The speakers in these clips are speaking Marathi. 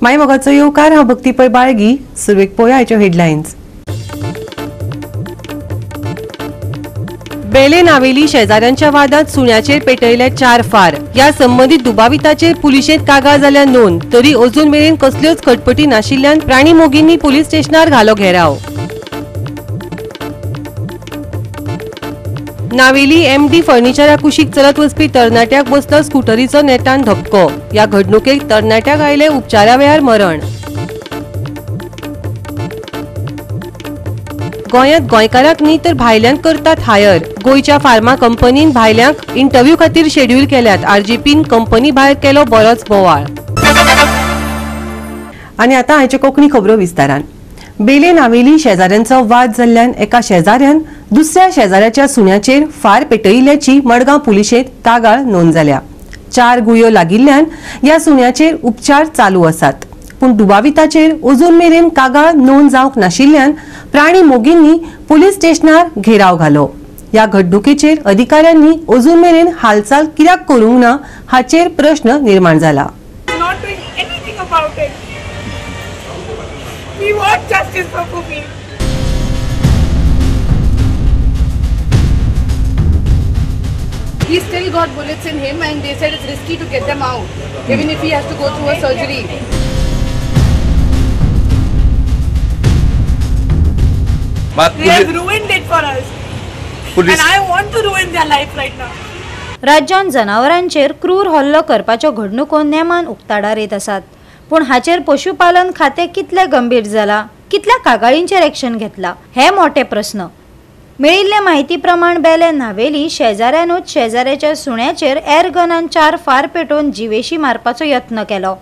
माय मोगाचो येवकार हांव भक्ती पै बाळगी. सुरवेक पळोवया आयच्यो हेडलायन्स. बेले नावेली शेजाऱ्यांच्या वादात सुण्याचेर पेटयले 4 फार. या संबंधित दुबाविताचेर पुलिशेंत कागाळ जाल्या नोंद. तरी अजून मेरेन कसल्योच खटपटी नाशिल्ल्यान प्राणी मोगींनी पुलीस स्टेशनार घालो घेराव. नावेली एमडी फर्निचरा कुशीक चलत वचपी तरणाट्याक बसलो स्कूटरीचो नेटान धपको. या घडणुकेक तरणाट्याक आयले उपचारा वेळार मरण. गोंयांत गोंयकारांक न्ही तर भायल्यांक करतात हायर. गोंयच्या फार्मा कंपनीन भायल्यांक इंटरव्यू खातीर शेड्यूल केल्यात. आरजीपीन कंपनी भायर केलो बरोच बोवाळ. आनी आतां आयच्यो कोंकणी खबरो विस्तारान. बेले नावेली शेजाऱ्यांचो वाद जाल्ल्यान एका शेजाऱ्यान दुसऱ्या शेजाऱ्याच्या सुण्याचेर फार पेटयिल्ल्याची मडगांव पुलिशेंत कागाळ नोंद जाल्या. 4 गुळयो लागिल्ल्यान या सुण्याचेर उपचार चालू आसात. पूण दुबाविताचेर अजून मेरेन कागाळ नोंद जावंक नाशिल्ल्यान प्राणी मोगींनी पुलीस स्टेशनार घेराव घालो. या घडणुकेचेर अधिकाऱ्यांनी अजून मेरेन हालचाल कित्याक करूंक ना हाचेर प्रश्न निर्माण जाला. We want justice for Pupi. He still got bullets in him and they said it's risky to get them out, even if he has to go through a surgery. But they have ruined it for us. And I want to ruin their life right now. राज्यांत जनावरांचेर क्रूर हल्लो करपाच्यो घडणुको नेमान उक्ताडार येत आसात. पण हाचेर पशुपालन खाते कितले गंभीर जाला, कितल्या कागाळींचेर एक्शन घेतला हे मोठे प्रश्न. मेळिल्ले माहिती प्रमाण बेले नावेली शेजाऱ्यानूच शेजाऱ्याच्या सुण्याचेर एअरगनान 4 फार पेटोवन जिवेशी मारपाचो यत्न केलो.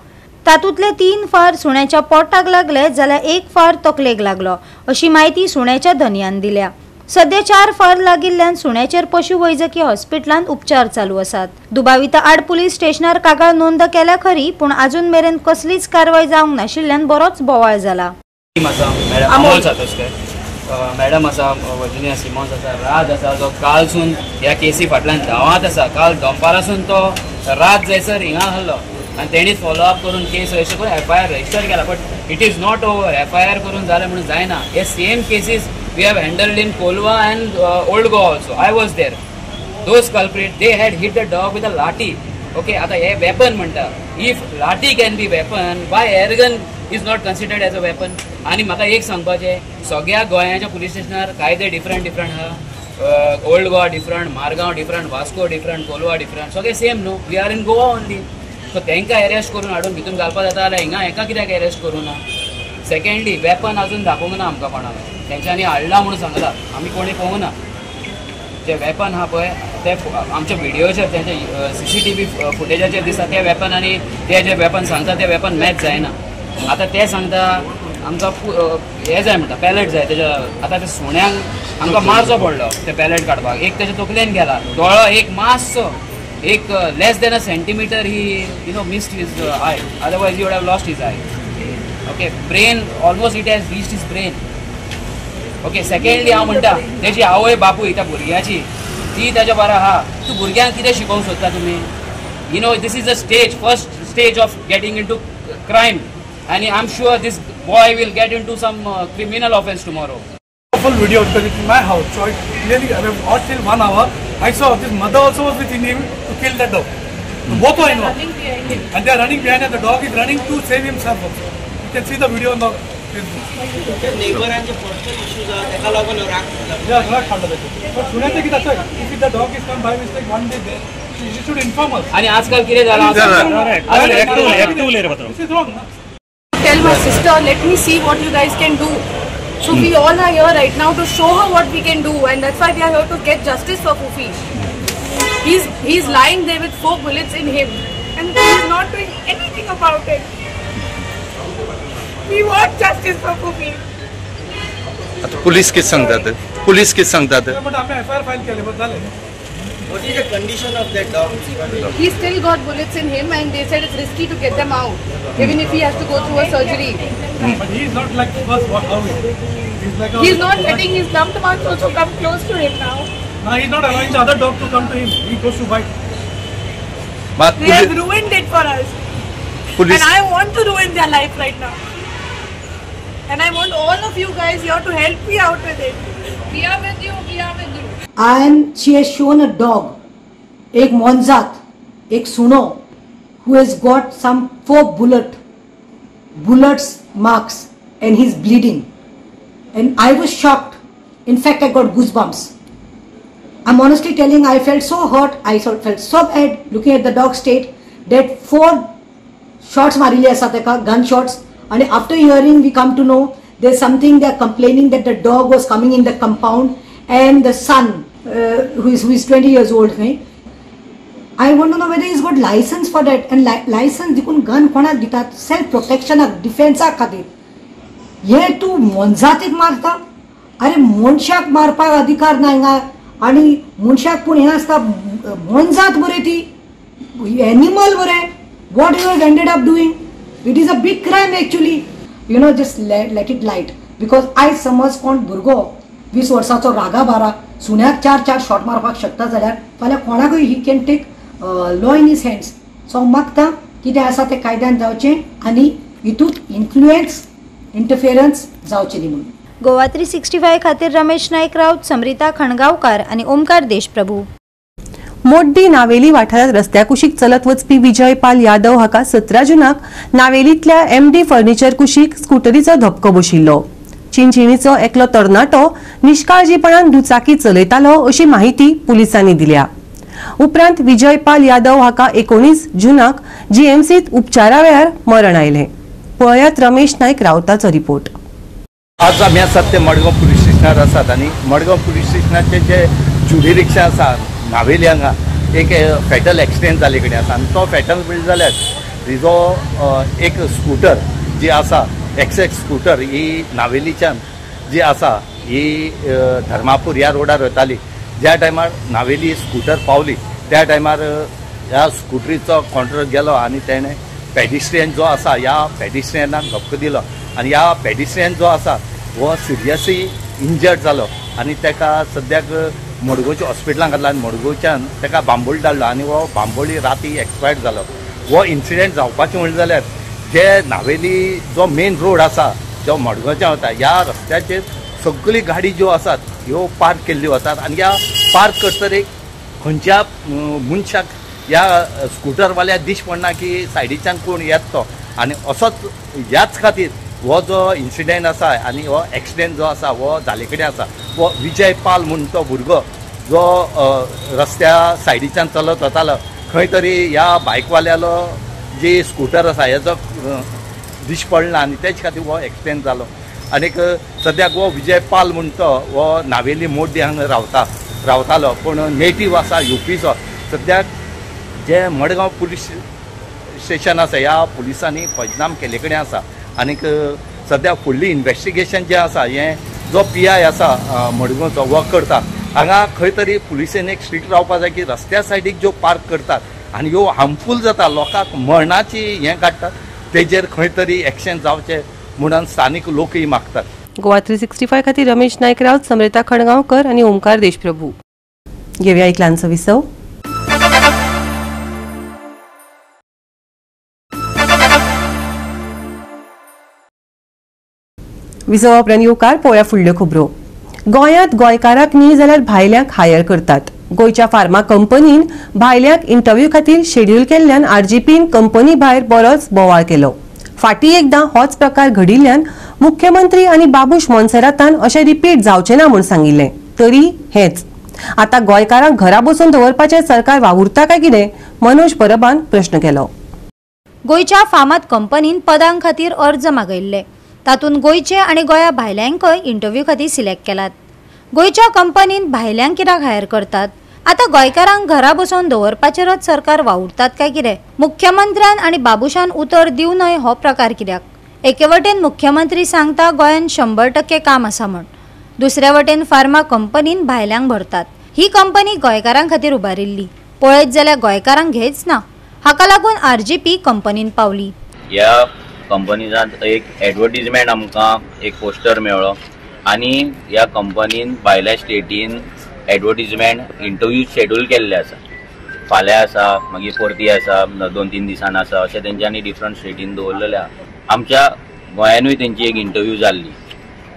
तातूंतले 3 फार सुण्याच्या पोटाक लागले जाल्यार 1 फार तकलेक लागलो अशी माहिती सुण्याच्या धनयान दिल्या. सध्या 4 फार लागिल्ल्यान सुण्याचेर पशुवैजकी हॉस्पिटलांत उपचार चालू आसात. दुबाविता आड पुलीस स्टेशनार कागाळ नोंद केल्या खरी, पण अजून मेरेन कसलीच कारवाय जावंक नाशिल्ल्यान बरोच बोवाळ जाला. मॅडम आसा, वर्जिनिया सिमॉन्स आसा, राज आसा, जो कालसून ह्या केसी फाटल्यान धांवात आसा. काल दनपारासून तो रात जायसर हिंगा आहलो आनी तेणीच फॉलोअप करून केस रजिस्टर करून FIR रजिस्टर केला. But it is not over. FIR करून जालें म्हणून जायना. हे same cases we have handled in Kolwa and Old Goa also. I was there. Those culprits, they had hit the dog with a lathi. Okay, आता हे weapon म्हणटा. If lathi can be weapon, why air gun is not considered as a weapon? आणि म्हाका एक सांगपाचें, सगळ्या गोंयाच्या पुलीस स्टेशनार कायदे डिफरंट आहा. Old Goa different, Margao different, Vasco different, Colva different, सगळे सेम न्हू. We are in Goa only. So तांकां अरेस्ट करून हाडून भितून घालपा जाता जाल्यार हिंगा एका कित्याक अरेस्ट करूं ना. सेकंडली वेपन अजून दाखोवंक ना आमकां कोणाक. तेंच्यांनी हाडला म्हणून सांगला, आमी कोणी पळोवंक ना. जे वेपन आहा पळय ते आमच्या व्हिडिओचेर तेंचे CCTV फुटेजाचेर दिसता. ते वेपन आनी ते जे वेपन सांगता ते वेपन मॅच जायना. आतां ते सांगता आमकां हे जाय म्हणटा, पॅलेट जाय. तेज्या आतां ते सुण्यांक आमकां मारचो पडलो ते पॅलेट काडपाक. एक तेजे तकलेन गेला, दोळो एक मातसो, एक less than a centimetre he missed his eye. Otherwise he would have lost his eye. Okay, brain almost it has reached his brain. Okay, secondly हांव म्हणटा तेजी आवय बापूय त्या भुरग्याची ती ताच्या बरा आहा. तूं भुरग्यांक कितें शिकोवंक सोदता तुमी? This is the stage, first stage of getting into crime. आनी I am sure this boy will get into some criminal offence tomorrow. Full video because it's in my house, so clearly I have watched till 1 hour. I saw this mother also was with him to kill that dog. Both are involved, and they are running behind, and the dog is running to save himself also. You can see the video on the Facebook. Neighboranचे personal issues are एका लागून राग खाल्ला जातो. पण सुण्याचं किती असं if the dog is come by mistake one day there, you should inform us. आणि आजकाल कितें जालां? This is wrong. Tell my sister, let me see what you guys can do. So we all are here right now to show her what we can do, and that's why we are here to get justice for Pupi. He's lying there with 4 bullets in him, and he's not doing anything about it. We want justice for Pupi. आता पुलिस किती सांगतात? But आम्ही FIR फाइल केले, बस झाले. What is the condition of that dog? He still got bullets in him, and they said it's risky to get them out, even if he has to go through a surgery. But he is not like first how he is. He's like He's not letting his dumped ones also come close to him now. No, he's not allowing the other dog to come to him. He goes to bite. But They have ruined it for us. Police- And I want to ruin their life right now. And I want all of you guys here to help me out with it. We are with you, we are with you. And she has shown a dog, एक monzat, एक suno, who has got some 4 bullets marks and he's bleeding. And I was shocked. In fact, I got goosebumps. I'm honestly telling, I felt so hurt, I felt so bad looking at the dog state that 4 shots marile asa teka, gunshots. And after hearing, we come to know there's something they're complaining that the dog was coming in the compound and the son, who is 20 years old, I want to know whether he's got license for that. And license dikun gun kona ditat, self protection, defense खातीर. ये तू मनजातीक मारता? अरे मनशाक मारपाक अधिकार नाही हांगा आणि मनशाक पूण हे आसता मनजात बरे ती एनिमल बरे. What you have ended up doing? It is a big crime actually. You know, just let it light. Because I समज कोण भुरगो 20 वर्साचो रागा बारा सुन्याक 4 शॉट मारपाक शकता जाल्यार फाल्यां कोणाकूय he can take law in his hands. So मागता कितें आसा तें कायद्यान जावचें आनी हितूंत इन्फ्लुएन्स इंटरफियरन्स जावचें न्ही म्हणून. गोवा 365 खातीर रमेश नायक राऊत, समरिता खणगांवकार आणि ओमकार देशप्रभू. मोड्डी नावेली वाठारात रस्त्या कुशीक चलत वचपी विजय पाल यादव हाका 17 जूनाक नावेलींतल्या MD फर्निचर कुशीक स्कूटरीचो धपको बशिल्लो. चिंचिणीचो एकलो तरणाटो निश्काळजीपणान दुचाकी चलयतालो अशी माहिती पुलिसांनी दिल्या. उपरांत विजय पाल यादव हाका 19 जूनाक GMCत उपचारा वेळार मरण आयले. पळयात रमेश नायक रावताचो रिपोर्ट. आज आमी आसात ते मडगांव पुलीस स्टेशनार आसात आणि मडगांव पुलीस स्टेशनाचे जे जुडी रिक्षा आसा नावेली हांगा एक फॅटल एक्सिडेंट जाले कडेन आसा आनी तो फॅटल बिल्ड जाल्यार तिजो एक स्कूटर जी आसा एक्सेक्स स्कूटर ही नावेलीच्यान जी आसा ही धर्मापूर ह्या रोडार वताली. ज्या टायमार नावेली स्कूटर पावली त्या टायमार ह्या स्कूटरीचो कॉन्ट्रॅक्टर गेलो आनी तेणें पेडिस्ट्रियन जो आसा ह्या पेडिस्ट्रियनाक धपको दिलो आनी ह्या पेडिस्ट्रियन जो आसा हो सिरियसली इंजर्ड जालो आनी तेका सद्याक मडगांवच्या हॉस्पिटलांत घातला आनी मडगांवच्यान तेका बांबोळी धाडलो आनी हो बांबोळी राती एक्सपायर्ड जालो. हो इन्सिडेंट जावपाचें म्हणलें जाल्यार जे नावेली जो मेन रोड आसा जो मडगांवच्यान वता ह्या रस्त्याचेर सगळी गाडी ज्यो आसात ह्यो पार्क केल्ल्यो वतात आनी ह्या पार्क करतर एक खंयच्या मनशाक ह्या स्कूटरवाल्या दिश पडना की सायडीच्यान कोण येत तो आनी असोच ह्याच खातीर हो जो इन्सिडेंट आसा आनी हो एक्सिडेंट जो आसा हो जाले कडेन आसा. हो विजय पाल म्हणून तो भुरगो जो रस्त्या सायडीच्यान चलत वतालो खंय तरी ह्या बायकवाल्यालो जी स्कूटर आसा हेजो दिश पडला आनी तेच खातीर हो एक्सिडेंट जालो. आनीक सद्याक हो विजय पाल म्हणून तो हो नावेली मोड्डी हांगा रावतालो पूण नेटीव आसा UPचो. सद्याक जे मडगांव पुलीस स्टेशन आसा ह्या पुलिसांनी पंचनाम केले कडेन आसा आनीक सद्या फुडली इन्वेस्टिगेशन जे आसा हें जो PI आसा मडगांवचो वो करता. हांगा खंय तरी पुलिसेन एक स्ट्रिक्ट रावपाक जाय की रस्त्या सायडीक ज्यो पार्क करतात आनी ह्यो हार्मफूल जाता लोकांक मरणाची हें काडटात तेजेर खंय तरी एक्शन जावचें म्हणून स्थानीक लोकय मागतात. गोवा 365 खातीर रमेश नायक राऊत, समरिता खणगांवकर आणि ओमकार देशप्रभू. घेऊया एक ल्हानसो विसव. विसवा उपरांत येवकार पळोवया फुडल्यो खबरो. गोंयांत गोंयकारांक न्ही जाल्यार भायल्यांक हायर करतात. गोंयच्या फार्मा कंपनीन भायल्यांक इंटरव्यू खातीर शेड्यूल केल्ल्यान RGPन कंपनी भायर बरोच बोवाळ केलो. फाटीं एकदां होच प्रकार घडिल्ल्यान मुख्यमंत्री आनी बाबूश मोन्सेरातान अशें रिपीट जावचें ना म्हूण सांगिल्लें. तरी हेच आतां गोंयकारांक घरा बसून दवरपाचें सरकार वावुरता काय कितें? मनोज परबान प्रश्न केलो. गोंयच्या फामाद कंपनीन पदां खातीर अर्ज मागयल्ले. तातूंत गोंयचे आनी गोंया भायल्यांकय इंटरव्यू खातीर सिलेक्ट केलात. गोंयच्या कंपनीन भायल्यांक कित्याक हायर करतात? आतां गोंयकारांक घरा बसोवन दवरपाचेरच सरकार वावुरतात काय कितें? मुख्यमंत्र्यान आनी बाबुशान उतर दिवं न्हय हो प्रकार कित्याक? एके वटेन मुख्यमंत्री सांगता गोंयान 100% काम आसा म्हण, दुसरे वटेन फार्मा कंपनीन भायल्यांक भरतात. ही कंपनी गोंयकारां खातीर उबारिल्ली. पळयत जाल्यार गोंयकारांक घेयच ना. हाका लागून RGP कंपनीन पावली. ह्या कंपनीजांत एक एडवर्टिजमेंट आमकां एक पोस्टर मेळ्ळो आनी ह्या कंपनीन भायल्या स्टेटीन एडवर्टिजमेंट इंटरव्यू शेड्यूल केल्ले आसा. फाल्यां आसा मागीर परती आसा 2-3 दिसान आसा अशें तेंच्यांनी डिफरंट स्टेटीन दवरलेले आहा. आमच्या गोंयानूय तेंची एक इंटरव्यू जाल्ली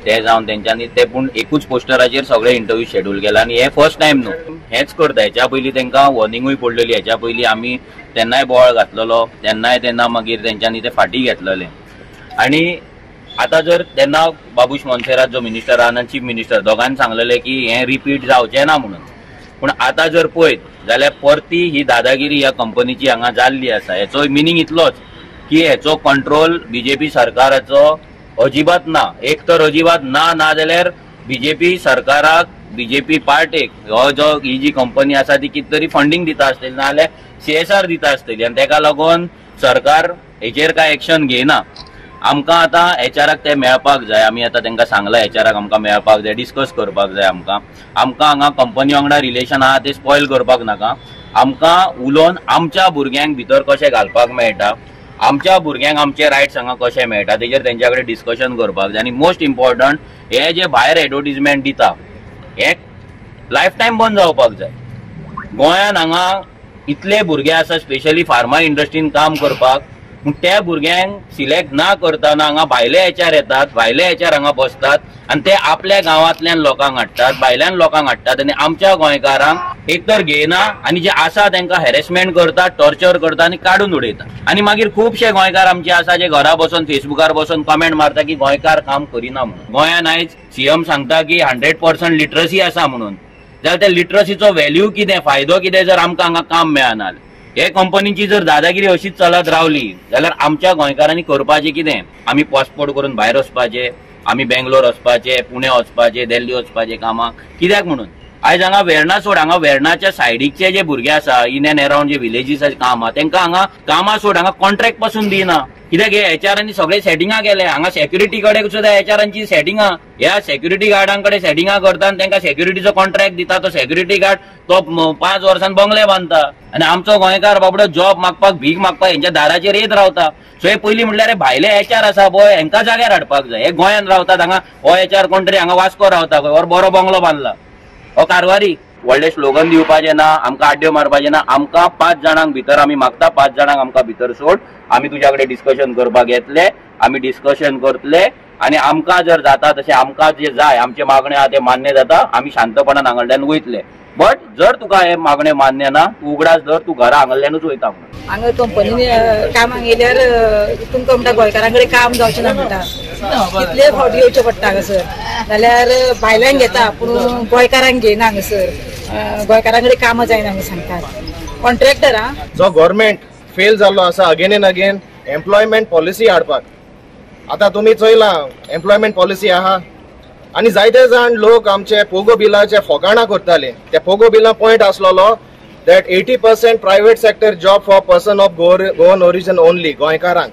ते जावन तेंच्यांनी ते पूण एकूच पोस्टराचेर सगळे इंटरव्यू शेड्यूल केला आनी हे फर्स्ट टायम न्हू हेच करता. हेच्या पयलीं तेंकां वॉर्निंगूय पडलेली. हेच्या पयलीं आमी तेन्नाय बोवाळ घातलेलो तेन्ना मागीर तेंच्यांनी ते फाटीं घेतलेले. आनी आतां जर तेन्ना बाबूश मोन्सेरात जो मिनिस्टर आहा आनी चीफ मिनिस्टर दोगांनी सांगलेलें की हें रिपीट जावचें ना म्हणून. पूण आतां जर पळयत जाल्यार परती ही दादागिरी ह्या कंपनीची हांगा जाल्ली आसा. हेचो मिनींग इतलोच की हेचो कंट्रोल बीजेपी सरकाराचो अजिबात ना. एक तर अजिबात ना जाल्यार बीजेपी सरकाराक बीजेपी पार्टीक ही जी कंपनी आसा ती कितें तरी फंडिंग दिता आसतली ना जाल्यार CSR दिता आसतली आनी तेका लागून सरकार हेचेर कांय एक्शन घेयना. आमकां आतां HRाक ते मेळपाक जाय. आमी आतां तांकां सांगलां HRाक आमकां मेळपाक जाय डिस्कस करपाक जाय. आमकां हांगा कंपनी वांगडा रिलेशन आहा ते स्पॉयल करपाक नाका. आमकां उलोवन आमच्या भुरग्यांक भितर कशें घालपाक मेळटा आमच्या भुरग्यांक आमचे रायट्स हांगा कशें मेळटा तेजेर तेंच्या कडेन डिस्कशन करपाक जाय. आनी मोस्ट इम्पॉर्टंट हे जे भायर एडवर्टिजमेंट दिता हे लायफ टायम बंद जावपाक जाय. गोंयान हांगा इतले भुरगे आसा स्पेशली फार्मा इंडस्ट्रीन काम करपाक पूण त्या भुरग्यांक सिलेक्ट ना करतना हांगा भायले HR येतात भायले HR हांगा बसतात आनी ते आपल्या गांवांतल्यान लोकांक हाडटात भायल्यान लोकांक हाडटात आनी आमच्या गोंयकारांक एक तर घेयना आनी जे आसा तांकां हॅरेसमेंट करतात टॉर्चर करता आनी काडून उडयतात. आनी मागीर खुबशे गोंयकार आमचे आसा जे घरा बसून फेसबुकार बसून कमेंट मारता की गोंयकार काम करिना म्हणून. गोंयान आयज CM सांगता की 100% लिटरसी आसा म्हणून. जाल्यार त्या लिटरसीचो व्हॅल्यू कितें फायदो कितें जर आमकां हांगा काम मेळना. हे कंपनीची जर दादागिरी अशीच चलत रावली जाल्यार आमच्या गोंयकारांनी करपाचें कितें. आमी पासपोर्ट करून भायर वचपाचे आमी बेंगलोर वचपाचे पुणे वचपाचे दिल्ली वचपाचे कामाक कित्याक म्हणून. आयज हांगा वेर्णा सोड हांगा वेर्णाच्या सायडीकचे जे भुरगे आसा इन एंड अराउंड जे विलेजीस काम आहा तांकां हांगा कामा सोड हांगा कॉन्ट्रॅक्ट पासून दिना. कित्याक हे HRांनी सगळे सेटिंगां केले. हांगा सेक्युरिटी कडेन सुद्दां HRांची सेटिंगां ह्या सेक्युरिटी गार्डांकडे सेटिंगां करता आनी तांकां सेक्युरिटीचो कॉन्ट्रॅक्ट दिता. तो सेक्युरिटी गार्ड तो 5 वर्सान बंगले बांदता आनी आमचो गोंयकार बाबडो जॉब मागपाक भीक मागपाक हेंच्या दाराचेर येत रावता. सो हे पयलीं म्हणल्यार हे भायले HR आसा पळय हेंकां जाग्यार हाडपाक जाय. हे गोंयान रावतात हांगा हो HR कोण तरी हांगा वास्को रावता पळय हो बरो बंगलो बांदला हो कारवारी. व्हडले स्लोगन दिवपाचे ना आमकां आड्ड्यो मारपाचे ना. आमकां 5 जाणांक भितर आमी मागता 5 जाणांक आमकां भितर सोड. आमी तुज्या कडेन डिस्कशन करपाक येतले आमी डिस्कशन करतले आनी आमकां जर जाता तशें आमकां जे जाय आमचे मागणे आहा ते मान्य जाता आमी शांतपणान हांगाकडल्यान वयतले. बट जर तुका हे मागणे मान्य ना तूं उगडास धर तूं घरा हांगाल्यानूच वयता म्हणून. हांगा कंपनीन कामाक येयल्यार तुमकां म्हणटा गोंयकारां कडेन काम जावचें ना म्हणटा. कितले फावटी येवचें पडटा हांगासर जाल्यार भायल्यांक घेता पूण गोंयकारांक घेयना हांगासर. गोंयकारां कडेन कामां जायना म्हणून सांगतात. कॉन्ट्रॅक्टर जो गव्हर्मेंट फेल जाल्लो आसा again end again employment policy हाडपाक. आतां तुमी चयलां एम्प्लॉयमेंट पॉलिसी आहा आनी जायते जाण लोक आमचे पोगो बिलाचे फोगाणां करताले. त्या पोगो बिलां पॉयंट आसलोलो that 80% private sector job for person of Goan origin only गोंयकारांक.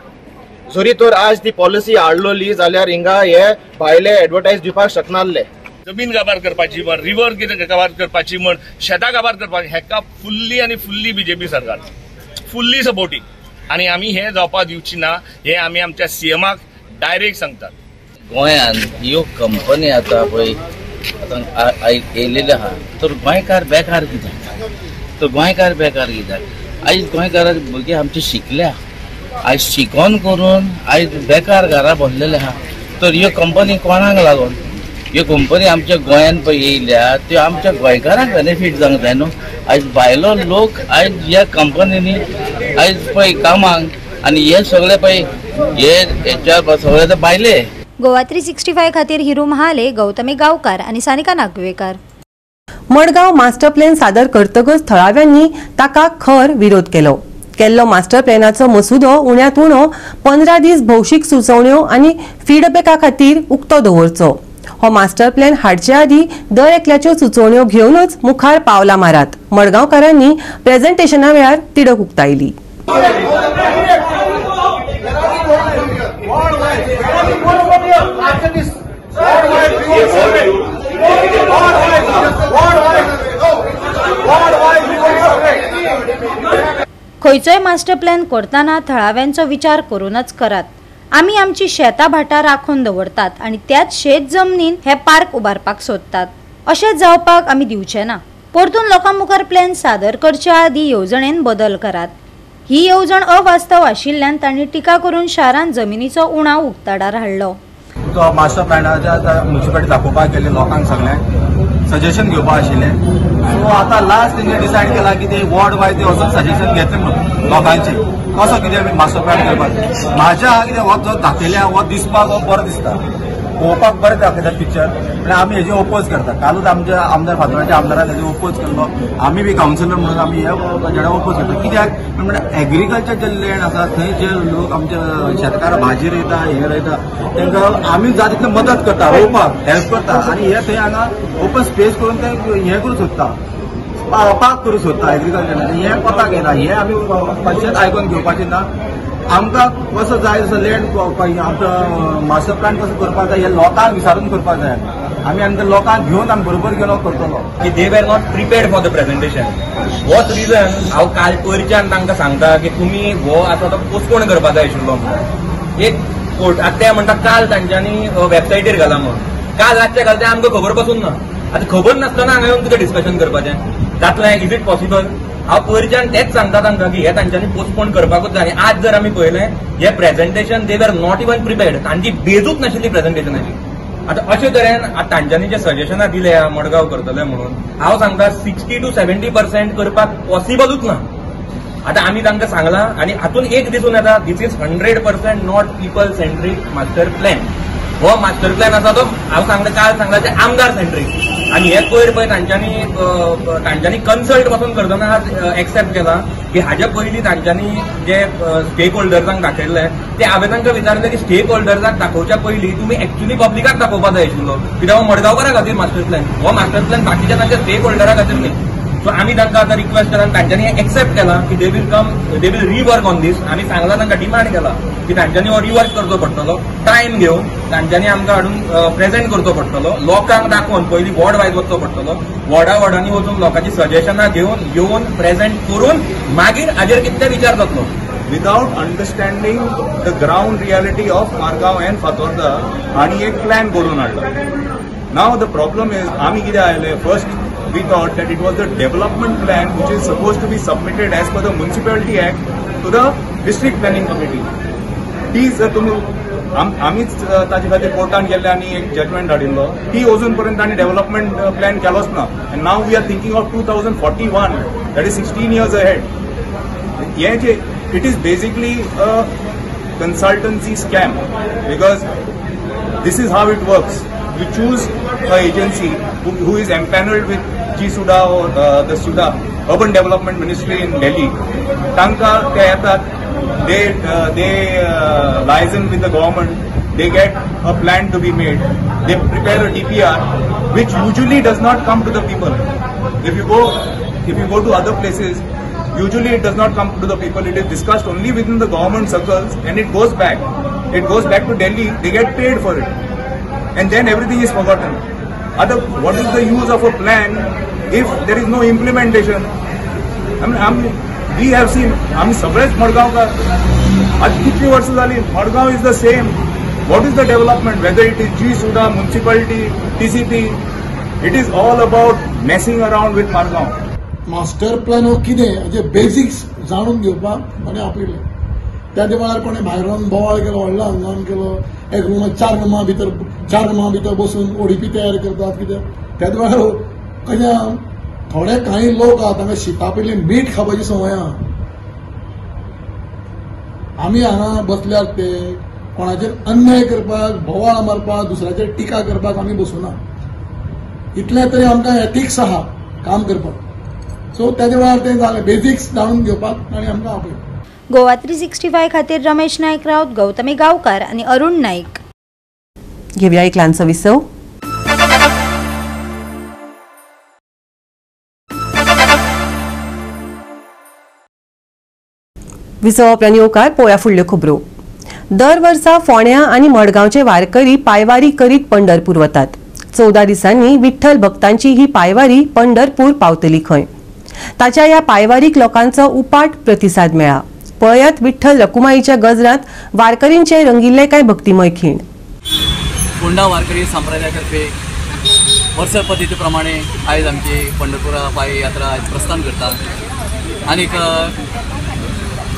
जरी तर आज ती पॉलिसी हाडलोली जाल्यार हिंगा हे भायले एडवर्टायज दिवपाक शकनासले. जमीन काबार करपाची म्हण रिवर कितें काबार करपाची म्हण शेतां काबार करपाची हेका फुल्ली आनी फुल्ली बीजेपी सरकार फुल्ली सपोर्टींग आनी आमी हे जावपाक दिवची ना हे आमी आमच्या CMाक डायरेक्ट सांगतात. गोंयान ह्यो कंपनी आतां पळय आतां येयलेले आहा तर गोंयकार बेकार कित्याक आयज गोंयकाराचे भुरगे आमचे शिकल्या आयज शिकोन करून आयज बेकार घरा बसलेले आहा. तर ह्यो कंपनी कोणाक लागून ह्यो कंपनी आमच्या गोंयान पळय येयल्या त्यो आमच्या गोंयकारांक बेनिफीट जावंक जाय न्हू. आयज भायलो लोक आयज ह्या कंपनीनी आयज पळय कामाक आनी हे सगळे पळय हे HR सगळे ते भायले. गोवा 365 खातीर हिरू महाले, गौतमी गांवकार आणि सानिका नागवेकर. मडगांव मास्टर प्लॅन सादर करतकच थळाव्यांनी ताका खर विरोध केल्लो मास्टर प्लॅनाचो मसुदो उण्यात उणो 15 दीस भौशीक सुचोवण्यो आनी फीडबॅका खातीर उक्तो दवरचो. हो मास्टर प्लॅन हाडचे आदी दर एकल्याच्यो सुचोवण्यो घेवनच मुखार पावला मारात मडगांवकारांनी प्रेझेंटेशना वेळार तिडक उक्तायली. खंयचोय मास्टर प्लॅन करतना थळाव्यांचो विचार करूनच करात. आमी आमची शेतां भाटां राखून दवरतात आनी त्याच शेत जमनीन हे पार्क उबारपाक सोदतात. अशें जावपाक आमी दिवचे ना. परतून लोकांमुखार प्लॅन सादर करच्या आदी येवजणेन बदल करात. ही येवजण अवास्तव आशिल्ल्यान तांणी टिका करून शारांत जमिनीचो उणाव उक्ताडार हाडलो. तो मास्टर प्लॅनाच्या म्युनिसिपालिटी दाखोवपाक गेले लोकांक सगळ्यांक सजेशन घेवपाक आशिल्लें. सो आतां लास्ट तेंचे डिसायड केला की ते वॉर्ड वायज ते वचून सजेशन घेतले म्हणून लोकांचे कसो कितें मास्टर प्लॅन करपाक. म्हाज्या कितें हो जो दाखयल्या हो दिसपाक बरो दिसता, पळोवपाक बरें दाखयता पिक्चर, पण आमी हेजे ओपोज करता. कालूच आमच्या आमदार फातोर्डेच्या आमदारान हेजे ओपोज केल्लो. आमी बी कावन्सिलर म्हणून आमी हे जेणा ओपोज करता. कित्याक म्हणजे एग्रीकल्चर जे लँड आसा थंय जे लोक आमचे शेतकार भाजी रोयता हे रोयता तांकां आमी जाता तितले मदत करता, रोवपाक हेल्प करता. आनी हे थंय हांगा ओपन स्पेस करून ते हे करूं सोदता, पार्क करूं सोदता एग्रीकल्चर. हे कोताक येना, हे आमी पंचायत आयकून घेवपाचें ना. आमकां कसो जाय तसो लँड आमचो मास्टर प्लॅन कसो करपाक जाय हे लोकांक विचारून करपाक जाय. आमी आमच्या लोकांक घेवन आमी बरोबर गेलो करतलो. की they were not prepared for the presentation. होच रिजन हांव काल पयरच्यान तांकां सांगता की तुमी हो आतां तो पोस्टपोन करपाक जाय आशिल्लो. एक कोर्ट आतां ते म्हणटा काल तांच्यांनी वेबसायटीर घाला म्हणून. काल रातचे घालता आमकां खबर पासून ना. आतां खबर नासतना हांगा येवन कितें डिस्कशन करपाचें जातलें? Is it possible? हांव पयरच्यान तेच सांगता तांकां की हे तांच्यांनी पोस्टपोन करपाकूच जाय. आनी आज जर आमी पळयलें हे presentation they were not even prepared. तांची बेजूच नाशिल्ली प्रेझेंटेशनाची. आतां अशे तरेन तांच्यांनी जे सजेशनां दिल्या मडगांव करतले म्हणून हांव सांगता 60 to 70% करपाक पॉसिबलूच ना. आतां आमी तांकां सांगलां आनी हातून एक दिसून येता this is 100% not people centric master plan. हो मास्टर प्लॅन आसा तो हांव सांगता काल सांगला ते आमदार सेंट्रीक. आनी हे पयर पळय तांच्यांनी कन्सल्ट पासून करतना एक्सेप्ट केला की हाजे पयलीं तांच्यांनी जे स्टेक होल्डर्सांक दाखयल्ले ते हांवें तांकां विचारलें की स्टेक होल्डर्सांक दाखोवच्या पयलीं तुमी एक्चुअली पब्लिकाक दाखोवपाक जाय आशिल्लो. कित्याक हो मडगांवकारां खातीर मास्टर प्लॅन, हो मास्टर प्लॅन बाकीच्या तांच्या स्टेक होल्डरां खातीर न्ही. सो आमी तांकां आतां रिक्वेस्ट केला तांच्यांनी एक्सेप्ट केला की दे वील रिवर्क ऑन दीस. आमी सांगला तांकां डिमांड केला की तांच्यांनी हो रिवर्क करचो पडटलो. टायम घेवन तांच्यांनी आमकां हाडून प्रेझेंट करचो पडटलो. लोकांक दाखोवन पयलीं वॉर्ड वायज वचचो पडटलो. वॉर्डांनी वचून लोकांची सजेशनां घेवन प्रेझेंट करून मागीर हाजेर कितें विचार जातलो. Without understanding the ground reality of Margao and Fatorda हांणी एक प्लॅन करून हाडला. नाव द प्रॉब्लम इज आमी कितें आयले first we thought that it was the development plan which is supposed to be submitted as per the Municipality Act to the District Planning Committee. ती जर तुम्ही आमीच ताचे खातीर कोर्टान गेल्ले आनी एक जजमेंट हाडिल्लो. ती अजून पर्यंत आनी डेव्हलपमेंट प्लॅन केलोच ना. And now we are thinking of 2041, that is 16 years ahead. हे जे it is basically a consultancy scam because this is how it works. You choose an agency who is empaneled with G-SUDA or the SUDA, Urban Development Ministry in Delhi. Tanka te yetat, they liaison with the government. They get a plan to be made. They prepare a DPR, which usually does not come to the people. If you go to other places, usually it does not come to the people. It is discussed only within the government circles, and it goes back. It goes back to Delhi. They get paid for it, and then everything is forgotten. What is the use of a plan if there is no implementation? We have seen, आम्ही सगळेच मडगावकार आज कितली वर्ष झाली Madgaon is the same. What is the development? Whether it is G-SUDA, municipality, TCP, it is all about messing around with Margaon. Master plan हो कितें हाचे बेसिक्स जाणून घेवपाक आनी आपयले. त्या वेळार कोणें भायरून बोवाळ केलो, व्हडलो हंगाम केलो. एक रूम 4 रुमां भितर बसून ओडीपी तयार करतात कितें. त्याच वेळार कशें थोडे काही लोक आहा तांकां शिता पयलीं मीठ खावपाची संवय आहा. आमी हांगा बसल्यार ते कोणाचेर अन्याय करपाक, बोवाळ मारपाक, दुसऱ्याचेर टिका करपाक आमी बसूना. इतले तरी आमकां एथिक्स आहा काम करपाक. सो त्याच वेळार ते जालें बेसिक्स जाणून घेवपाक आनी आमकां आपयलें. गोवा 365 खातीर रमेश नायक रावत, गौतमी गांवकार आनी अरुण नाईक. घेवया एक ल्हानसो विसव. विसव उपरांत येवकार पळोवया फुडल्यो खबरो. दर वर्सा फोंड्या आनी मडगांवचे वारकरी पायवारी करीत पंढरपूर वतात. 14 दिसांनी विठ्ठल भक्तांची ही पायवारी पंढरपूर पावतली खंय. ताच्या ह्या पायवारीक लोकांचो उपाट प्रतिसाद मेळ्ळा. पळयात विठ्ठल रकुमाईच्या गजरात वारकरींचे रंगिल्ले काय भक्तिमय खीण. फोंडा वारकरी संप्रदायातर्फे वर्सळ पद्दती प्रमाणे आयज आमची पंढरपुरा पायी यात्रा आयज प्रस्थान करता आनीक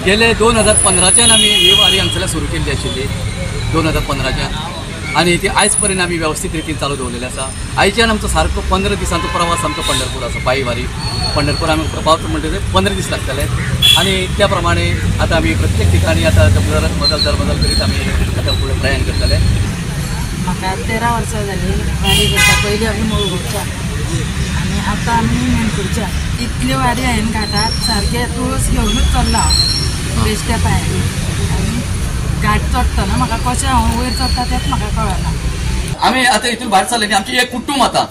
गेले 2015च्यान आमी ही वारी हांगसरल्यान सुरू केल्ली आशिल्ली 2015च्यान आनी ती आयज पर्यंत आमी वेवस्थीत रितीन चालू दवरलेली आसा. आयच्यान आमचो सारको 15 दिसांचो प्रवास आमचो पंढरपूर आसा पायी वारी. पंढरपूर आमी पावता म्हणटकीर 15 दीस लागतले आनी त्या प्रमाणे आतां आमी प्रत्येक ठिकाणी आतां बदल करीत आमी आतां फुडें प्रयाण करतले. म्हाका 13 वर्सां जाली वारी करता. पयलीं आमी मळगोडच्या आनी आतां आमी मेणकुडच्या. इतल्यो वारी हांवें घाटात सारके तुळस घेवनूच चल्ला बेश्ट्या पांयांनी आनी घाट चडटना म्हाका कशें हांव वयर चडटा तेंच म्हाका कळना. आमी आतां हितून भायर सरले न्ही आमची एक कुटुंब आतां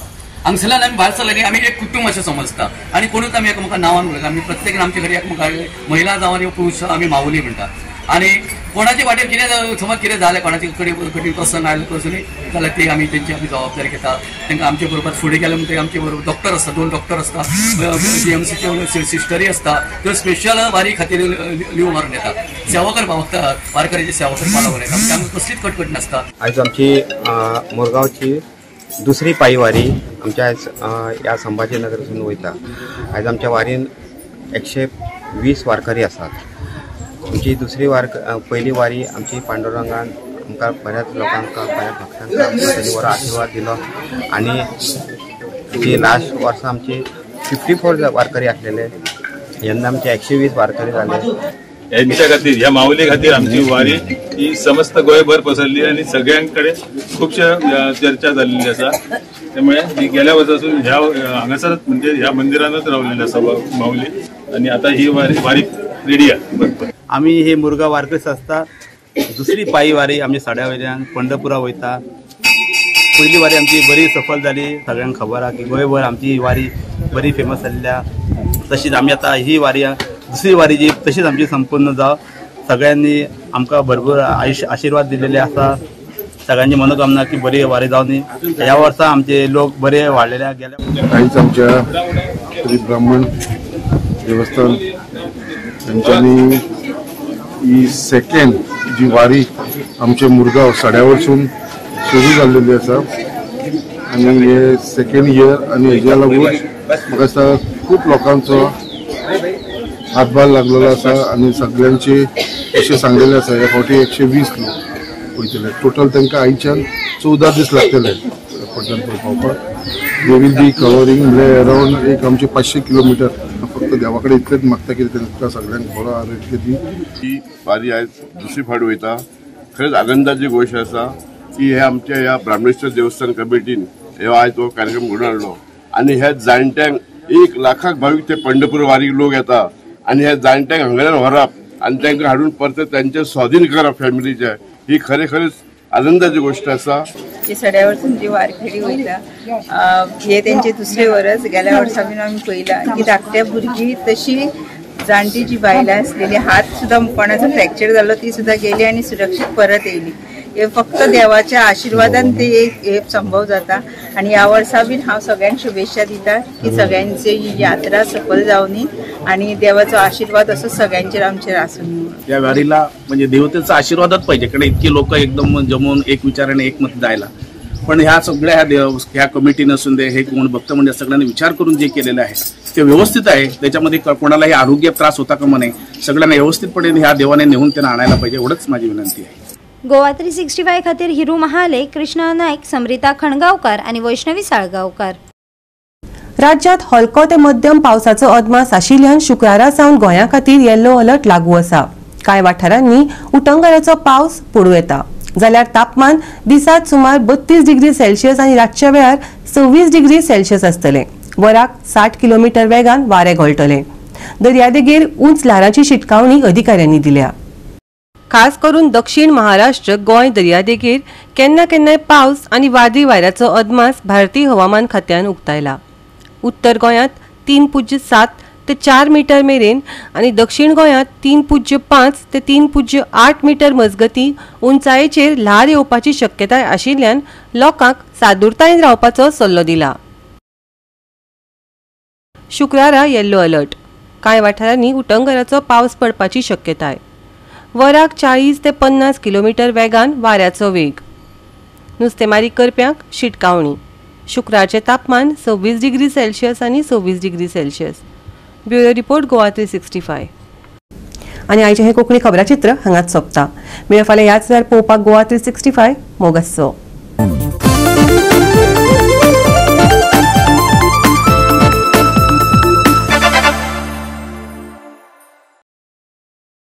हांगसरल्यान आमी भायर सरले न्ही आमी एक कुटुंब अशें समजता आनी कोणूच आमी एकामेका नांवान उलयता. आमी प्रत्येकान आमचे कडेन एकामेका महिला जावं पुरुश आमी माऊली म्हणटा आनी कोणाचे वाटेर कितें समज कितें जालें कोणाचे कठीण प्रसंग आयले कसोनी जाल्यार ती आमी तेंची आमी जबाबदारी घेता. तांकां आमचे बरोबर फुडें गेले म्हणटकीर आमचे बरोबर डॉक्टर आसता 2 डॉक्टर आसता GMCचे सिस्टरी आसता त्यो स्पेशल वारी खातीर लीव मारून येतात. सेवा करपाक वारकऱ्याची सेवा करपाक लागून येता आमकां कसलीच कटकट नासता. आयज आमची मोरगांवची दुसरी पायी वारी आमच्या आयज ह्या संभाजीनगरासून वयता. आयज आमच्या वारीन 120 वारकरी आसात. आमची दुसरी पयली वारी आमची पांडुरंगान आमकां बऱ्याच लोकांक बऱ्याच भक्तांक ताणी बरो आशिर्वाद दिलो आनी जी लास्ट वर्सा आमची 54 वारकरी आसलेले जेन्ना आमचे 120 वारकरी जाले. यांच्या खातीर ह्या माऊली खातीर आमची वारी ही समस्त गोंयभर पसरली आनी सगळ्यांकडे खुबशे चर्चा जाल्ली आसा. त्यामुळे गेल्या वर्सासून ह्या हांगासर म्हणजे ह्या मंदिरानच रावलेली आसा माऊली आनी आतां ही वारी रेडी आहे. आमी हे मुरगांव वारकरी संस्था दुसरी पायी वारी आमच्या सड्या वयल्यान पंढरपुरा वयता. पयली वारी आमची बरी सफल जाली. सगळ्यांक खबर आहा की गोंयभर आमची ही वारी बरी फेमस जाल्ल्या. तशीच आमी आतां ही वारी दुसरी वारी जी तशीच आमची संपूर्ण जाव. सगळ्यांनी आमकां भरपूर आशिर्वाद दिलेले आसा. सगळ्यांची मनोकामना की बरी वारी जावनी. ह्या वर्सा आमचे लोक बरे वाडलेले गेल्या. आयज आमच्या श्री ब्राह्मण देवस्थान त्यांच्यानी ही सेकंड जी वारी आमचे मुरगांव सड्या वरसून सुरू जाल्लेली आसा आनी हे सेकंड इयर आनी हेज्या लागून म्हाका दिसता खूब लोकांचो हातभार लागलेलो आसा आनी सगळ्यांचे अशें सांगलेलें आसा ह्या फावटी 120 लोक वयतले. टोटल तांकां आयच्यान 14 दीस लागतले पंढरपूर पावपाक. दे वील बी कवरींग म्हणजे अरावंड एक आमचे 500 किलोमिटर. फक्त देवा कडेन इतलेंच मागता की तांकां सगळ्यांक बरो आरोग्य दी. ही वारी आयज दुसरी फावट वयता. खरेंच आनंदाची गोष्ट आसा की हे आमच्या ह्या ब्राह्मणेश्वर देवस्थान कमिटीन हो आयज तो कार्यक्रम घडोवन हाडलो आनी ह्या जाणट्यांक 1 लाखाक भावीक ते पंढरपूर वारीक लोक येता आनी ह्या जाणट्यांक हांगाच्यान व्हरप आनी तांकां हाडून परत तांचे स्वाधीन करप फॅमिलीचे ही खरेंच आनंदाची गोष्ट आसा. सड्या वरसून जी वारकरी वयता हे तेंचे दुसरे वर्स गेल्या वर्सा बीन आमी पयला की धाकट्या भुरगीं तशी जाणटी जी बायलां आसलेली हात सुद्दां कोणाचो फ्रॅक्चर जाल्लो ती सुद्दां गेली आनी सुरक्षीत परत येयली. हे फक्त देवाच्या आशिर्वादान ते हे संभव जाता आनी ह्या वर्सा बीन हांव सगळ्यांक शुभेच्छा दिता की सगळ्यांची ही यात्रा सफल जावनी आनी देवाचो आशिर्वाद असो सगळ्यांचेर आमचेर आसून. या वारीला म्हणजे देवतेचा आशीर्वादच पाहिजे कारण इतके लोक एकदम जमून एक विचाराने एकमत जायला. पण ह्या सगळ्या ह्या कमिटीनं असून दे हे कोण भक्त म्हणजे सगळ्यांनी विचार करून जे केलेलं आहे ते व्यवस्थित आहे. त्याच्यामध्ये कोणालाही आरोग्य त्रास होता कामा नये. सगळ्यांना व्यवस्थितपणे ह्या देवाने नेऊन त्यांना आणायला पाहिजे एवढंच माझी विनंती आहे. गोवा 365 खातीर हिरू महाले, कृष्णा नायक, समृता खणगावकार आणि वैष्णवी साळगावकार. राज्यात हलको ते मध्यम पावसाचो अदमास आशिल्ल्यान शुक्रारा सावन गोंया खातीर येल्लो अलर्ट लागू आसा. कांय वाठारांनी उटंगराचो पावस पडूं येता जाल्यार तापमान दिसात सुमार 32 डिग्री सेल्सियस आनी रातच्या वेळार 26 डिग्री सेल्सियस आसतले. वराक 60 किलोमीटर वेगान वारे घोळटले. दर्यादेगेर उंच ल्हारांची शिटकावणी अधिकाऱ्यांनी दिल्या. खास करून दक्षिण महाराष्ट्र गोंय दर्यादेगेर केन्ना केन्नाय पावस आनी वादळी वाऱ्याचो अदमास भारतीय हवामान खात्यान उक्तायला. उत्तर गोंयांत 3.7 ते 4 मीटर मेरेन आनी दक्षिण गोंयांत 3.5 ते 3.8 मीटर मजगती उंचायेचेर ल्हार येवपाची शक्यताय आशिल्ल्यान लोकांक सादूरतायेन रावपाचो सल्लो दिला. शुक्रारा येल्लो अलर्ट. कांय वाठारांनी उटंगराचो पावस पडपाची शक्यताय. वराक 40 ते 50 किलोमीटर वेगान वाऱ्याचो वेग. नुस्तेमारी करप्यांक शिटकावणी. शुक्रारचे तापमान 26 डिग्री सेल्सियस आणि 26 degree Celsius. Bureau report Goa 365. आणि आयचे हे कोंकणी खबराचित्र हांगाच सोंपता. मेळ फाल्यां ह्याच वेळार पळोवपाक गोवा 365 मोगसो.